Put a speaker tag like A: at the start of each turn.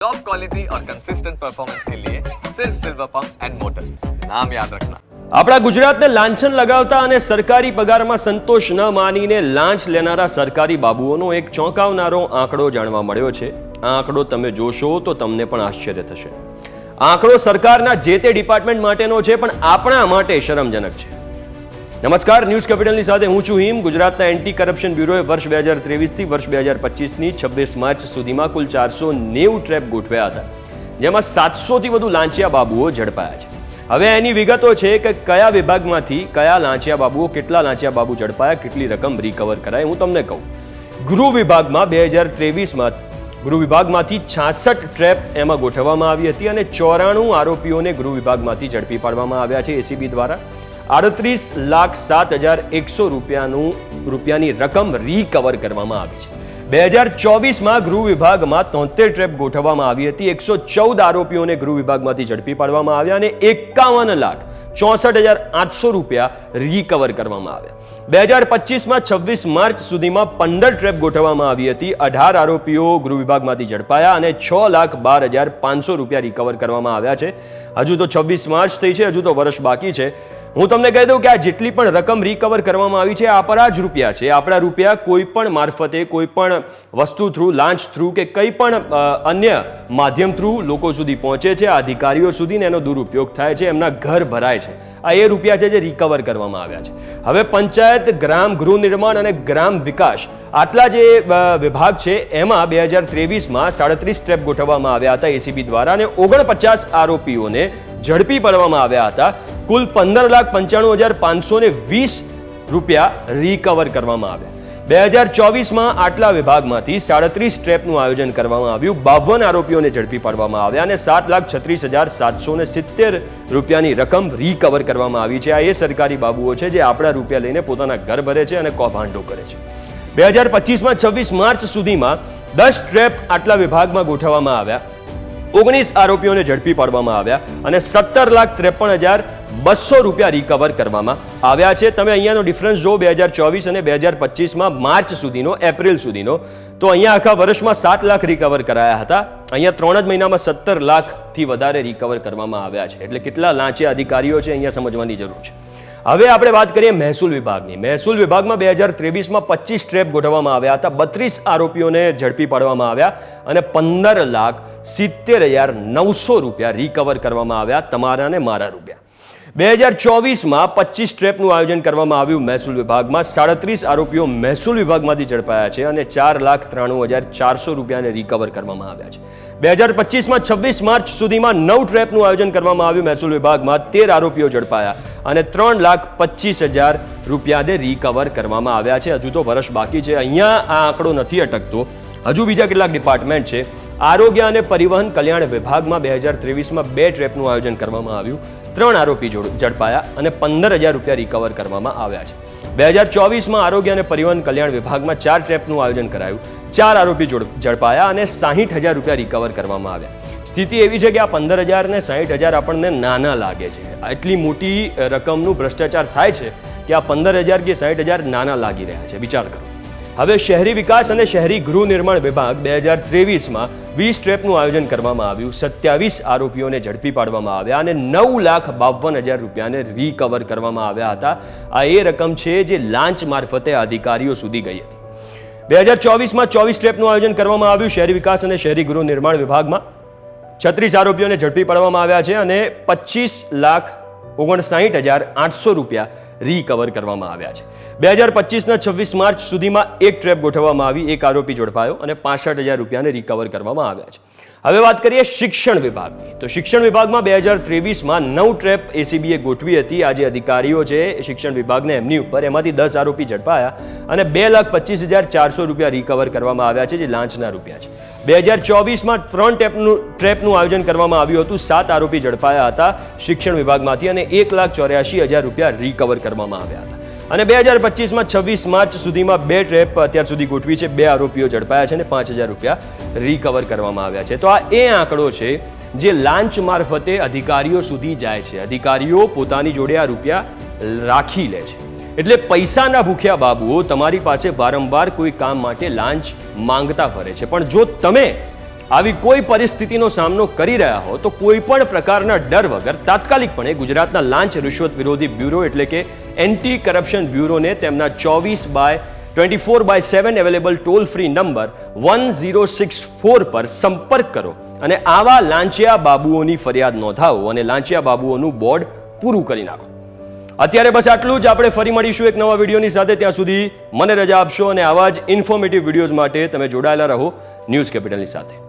A: Top quality और consistent performance के लिए सिर्फ सिल्वर पंप्स एंड मोटर्स, नाम याद रखना।
B: આપણા ગુજરાતને લાંછન લગાવતા અને સરકારી પગારમાં સંતોષ ન માનીને લાંચ લેનારા સરકારી બાબુઓનો એક ચોંકાવનારો આંકડો જાણવા મળ્યો છે. આ આંકડો તમે જોશો તો તમને પણ આશ્ચર્ય થશે. આંકડો સરકારના જે તે ડિપાર્ટમેન્ટ માટેનો છે, પણ આપણા માટે શરમજનક છે. નમસ્કાર, ન્યૂઝ કેપિટલની સાથે હું છું હિમ. ગુજરાતના એન્ટી કરપ્શન બ્યુરોએ વર્ષ 2023થી વર્ષ 2025ની 26 માર્ચ સુધીમાં કુલ 490 ટ્રેપ ગોઠવ્યા હતા, જેમાં 700થી વધુ લાંચિયા બાબુઓ ઝડપાયા છે. હવે એની વિગતો છે કે કયા વિભાગમાંથી કયા લાંચિયા બાબુઓ, કેટલા લાંચિયા બાબુ ઝડપાયા, કેટલી રકમ રિકવર કરાય, હું તમને કહું. ગૃહ વિભાગમાં 2023માં ગૃહ વિભાગમાંથી 66 ટ્રેપ એમાં ગોઠવવામાં આવી હતી અને 94 આરોપીઓને ગૃહ વિભાગમાંથી ઝડપી પાડવામાં આવ્યા છે એસીબી દ્વારા. 38,07,100 રૂપિયાની રકમ રિકવર કરવામાં આવી છે. 2024માં ગૃહ વિભાગમાં 73 ટ્રેપ ગોઠવવામાં આવી હતી. 114 આરોપીઓને ગૃહ વિભાગમાંથી ઝડપી પાડવામાં આવ્યા અને 51,64,800 રૂપિયા રિકવર કરવામાં આવ્યા. 2025માં 26 માર્ચ સુધીમાં 15 ટ્રેપ ગોઠવવામાં આવી હતી. 18 આરોપીઓ ગૃહ વિભાગમાંથી ઝડપાયા અને 6,12,500 રૂપિયા રિકવર કરવામાં આવ્યા છે. હજુ તો 26 માર્ચ થઈ છે, હજુ તો વર્ષ બાકી છે. હું તમને કહી દઉં કે આ જેટલી પણ રકમ રિકવર કરવામાં આવી છે, આપણા જ રૂપિયા છે. આપણા રૂપિયા કોઈ પણ મારફતે, કોઈ પણ વસ્તુ થ્રુ, લાંચ થ્રુ કે કંઈ પણ અન્ય માધ્યમ થ્રુ લોકો સુધી પહોંચે છે, આ અધિકારીઓ સુધી, ને એનો દુરુપયોગ થાય છે, એમના ઘર ભરાય છે. આ એ રૂપિયા છે જે રિકવર કરવામાં આવ્યા છે. હવે પંચાયત, ગ્રામ, ગૃહ નિર્માણ અને ગ્રામ વિકાસ, આટલા જે વિભાગ છે એમાં 2023માં 37 ટ્રેપ ગોઠવવામાં આવ્યા હતા એસીબી દ્વારા અને 49 આરોપીઓને ઝડપી પાડવામાં આવ્યા હતા. કુલ 15,95,520 રૂપિયા રિકવર કરવામાં આવ્યા. 2024માં આટલા વિભાગમાંથી 37 ટ્રેપનું આયોજન કરવામાં આવ્યું. 52 આરોપીઓને ઝડપી પાડવામાં આવ્યા અને 7,36,770 રૂપિયાની રકમ રિકવર કરવામાં આવી છે. આ એ સરકારી બાબુઓ છે જે આપણા રૂપિયા લઈને પોતાના ઘર ભરે છે અને કૌભાંડો કરે છે. 2025માં 26 માર્ચ સુધીમાં 10 ટ્રેપ આટલા વિભાગમાં ગોઠવવામાં આવ્યા. 19 આરોપીઓને ઝડપી પાડવામાં આવ્યા અને 17,53,200 રૂપિયા રિકવર કરવામાં આવ્યા છે. તમે અહીંયાનો ડિફરન્સ જો 2024 અને 2025માં માર્ચ સુધીનો, એપ્રિલ સુધીનો, તો અહીંયા આખા વર્ષમાં 7 લાખ રિકવર કરાયા હતા. અહીંયા 3 જ મહિનામાં 17 લાખથી વધારે રિકવર કરવામાં આવ્યા છે. એટલે કેટલા લાંચિયા અધિકારીઓ છે અહીંયા સમજવાની જરૂર છે. હવે આપણે વાત કરીએ મહેસૂલ વિભાગની. મહેસૂલ વિભાગમાં 2023માં 25 ટ્રેપ ગોઠવવામાં આવ્યા હતા. 32 આરોપીઓને ઝડપી પાડવામાં આવ્યા અને 15,70,900 રૂપિયા રિકવર કરવામાં આવ્યા, તમારા અને મારા રૂપિયા. 2024માં 25 ટ્રેપનું આયોજન કરવામાં આવ્યું મહેસૂલ વિભાગમાં. 37 આરોપીઓ મહેસૂલ વિભાગમાંથી ઝડપાયા છે અને 4,93,400 રૂપિયાને રિકવર કરવામાં આવ્યા છે. 2025માં 26 માર્ચ સુધીમાં 9 ટ્રેપનું આયોજન કરવામાં આવ્યું મહેસૂલ વિભાગમાં. 13 આરોપીઓ ઝડપાયા અને 3,25,000 રૂપિયાને રિકવર કરવામાં આવ્યા છે. હજુ તો વર્ષ બાકી છે. અહીંયા આ આંકડો નથી અટકતો, હજુ બીજા કેટલાક ડિપાર્ટમેન્ટ છે. આરોગ્ય અને પરિવહન કલ્યાણ વિભાગમાં 2023માં 2 ટ્રેપનું આયોજન કરવામાં આવ્યું. 3 આરોપી ઝડપાયા અને 15,000 રૂપિયા રિકવર કરવામાં આવ્યા છે. 2024માં આરોગ્ય અને પરિવહન કલ્યાણ વિભાગમાં 4 ટ્રેપનું આયોજન કરાયું. 4 આરોપી ઝડપાયા અને 60,000 રૂપિયા રિકવર કરવામાં આવ્યા. સ્થિતિ એવી છે કે આ 15,000 ને 60,000 આપણને નાના લાગે છે. એટલી મોટી રકમનું ભ્રષ્ટાચાર થાય છે કે આ 15,000 કે 60,000 નાના લાગી રહ્યા છે. વિચાર કરો. હવે શહેરી વિકાસ અને શહેરી ગૃહ નિર્માણ વિભાગ 2023માં 20 ટ્રેપનું આયોજન કરવામાં આવ્યું. 27 આરોપીઓને ઝડપી પાડવામાં આવ્યા અને 9,52,000 રૂપિયાને રિકવર કરવામાં આવ્યા હતા. આ એ રકમ છે જે લાંચ મારફતે અધિકારીઓ સુધી ગઈ હતી. 2024માં 24 ટ્રેપનું આયોજન કરવામાં આવ્યું શહેરી વિકાસ અને શહેરી ગૃહ નિર્માણ વિભાગમાં. 36 આરોપીઓને ઝડપી પાડવામાં આવ્યા છે અને 25,59,800 રૂપિયા રિકવર કરવામાં આવ્યા છે. 2025ના 26 માર્ચ સુધીમાં 1 ટ્રેપ ગોઠવવામાં આવી. 1 આરોપી ઝડપાયો અને 65,000 રૂપિયાને રિકવર કરવામાં આવ્યા છે. હવે વાત કરીએ શિક્ષણ વિભાગની. તો શિક્ષણ વિભાગમાં 2023માં 9 ટ્રેપ એસીબીએ ગોઠવી હતી. આ જે અધિકારીઓ છે શિક્ષણ વિભાગને, એમની ઉપર, એમાંથી 10 આરોપી ઝડપાયા અને 2,25,400 રૂપિયા રિકવર કરવામાં આવ્યા છે, જે લાંચના રૂપિયા છે. 2024માં 3 ટ્રેપનું આયોજન કરવામાં આવ્યું હતું. 7 આરોપી ઝડપાયા હતા શિક્ષણ વિભાગમાંથી અને 1,84,000 રૂપિયા રિકવર કરવામાં આવ્યા હતા. અને 2025માં 26 માર્ચ સુધીમાં 2 ટ્રેપ અત્યાર સુધી ગોઠવી છે. 2 આરોપીઓ ઝડપાયા છે અને 5,000 રૂપિયા રિકવર કરવામાં આવ્યા છે. તો આ એ આંકડો છે જે લાંચ મારફતે અધિકારીઓ સુધી જાય છે. અધિકારીઓ પોતાની જોડે આ રૂપિયા રાખી લે છે. એટલે પૈસાના ભૂખ્યા બાબુઓ તમારી પાસે વારંવાર કોઈ કામ માટે લાંચ માંગતા ફરે છે. પણ જો તમે આવી કોઈ પરિસ્થિતિનો સામનો કરી રહ્યા હો તો કોઈ પણ પ્રકારના ડર વગર તાત્કાલિકપણે ગુજરાતના લાંચ રૂશ્વત વિરોધી બ્યુરો એટલે કે એન્ટી કરપ્શન બ્યુરોને તેમના 24/7 અવેલેબલ ટોલ ફ્રી નંબર 1064 પર સંપર્ક કરો અને આવા લાંચિયા બાબુઓની ફરિયાદ નોંધાવો અને લાંચિયા બાબુઓનું બોર્ડ પૂરું કરી નાખો. અત્યારે બસ આટલું જ. આપણે ફરી મળીશું એક નવા વિડીયોની સાથે. ત્યાં સુધી મને રજા આપશો અને આવા જ ઇન્ફોર્મેટિવ વિડીયોઝ માટે તમે જોડાયેલા રહો ન્યૂઝ કેપિટલની સાથે.